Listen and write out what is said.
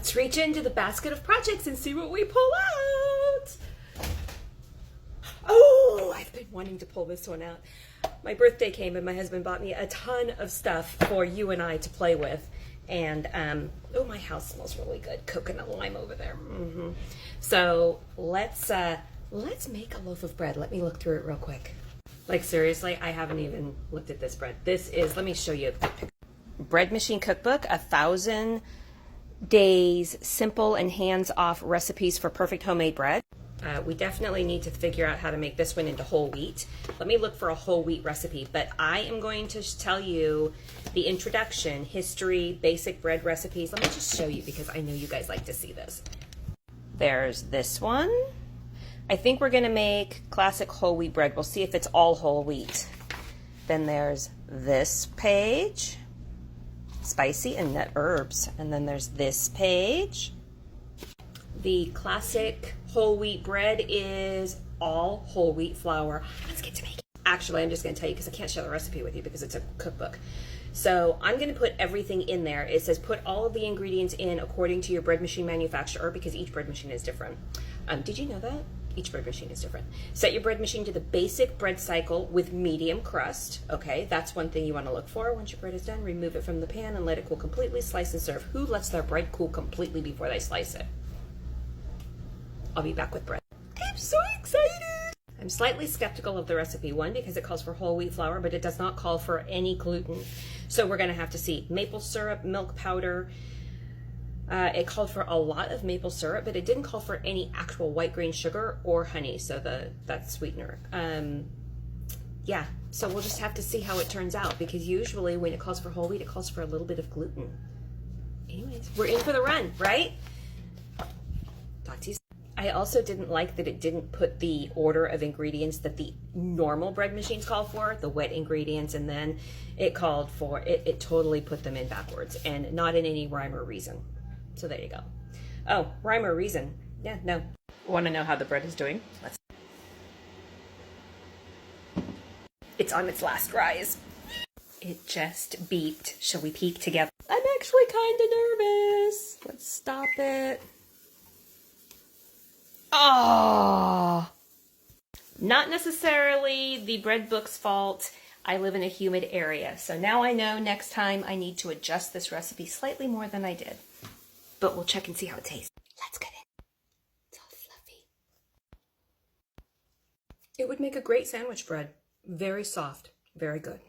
Let's reach into the basket of projects and see what we pull out. Oh, I've been wanting to pull this one out. My birthday came and my husband bought me a ton of stuff for you and I to play with. And, oh, my house smells really good. Coconut lime over there. So let's make a loaf of bread. Let me look through it real quick. Like, seriously, I haven't even looked at this bread. This is, let me show you the picture. Bread Machine Cookbook, 1,000 days, simple and hands-off recipes for perfect homemade bread. We definitely need to figure out how to make this one into whole wheat. Let me look for a whole wheat recipe, but I am going to tell you the introduction, history, basic bread recipes. Let me just show you because I know you guys like to see this. There's this one. I think we're gonna make classic whole wheat bread. We'll see if it's all whole wheat. Then there's this page, spicy and nut herbs. And then there's this page. The classic whole wheat bread is all whole wheat flour. Let's get to making. Actually, I'm just going to tell you because I can't share the recipe with you because it's a cookbook. So I'm going to put everything in there. It says put all of the ingredients in according to your bread machine manufacturer because each bread machine is different. Did you know that? Each bread machine is different. Set your bread machine to the basic bread cycle with medium crust. Okay, that's one thing you want to look for. Once your bread is done, remove it from the pan and let it cool completely. Slice and serve. Who lets their bread cool completely before they slice it? I'll be back with bread. I'm so excited! I'm slightly skeptical of the recipe. One, because it calls for whole wheat flour, but it does not call for any gluten. So we're gonna have to see maple syrup, milk powder. It called for a lot of maple syrup, but it didn't call for any actual white grain sugar or honey, so that sweetener. Yeah, so we'll just have to see how it turns out, because usually when it calls for whole wheat, it calls for a little bit of gluten. Anyways, we're in for the run, right? Talk to you soon. I also didn't like that it didn't put the order of ingredients that the normal bread machines call for, the wet ingredients, and then it called for, it totally put them in backwards and not in any rhyme or reason. So there you go. Oh, rhyme or reason. Yeah, no. Want to know how the bread is doing? Let's. It's on its last rise. It just beeped. Shall we peek together? I'm actually kind of nervous. Let's stop it. Oh, not necessarily the bread book's fault. I live in a humid area, so now I know next time I need to adjust this recipe slightly more than I did. But we'll check and see how it tastes. Let's get it. It's all fluffy. It would make a great sandwich bread. Very soft, very good.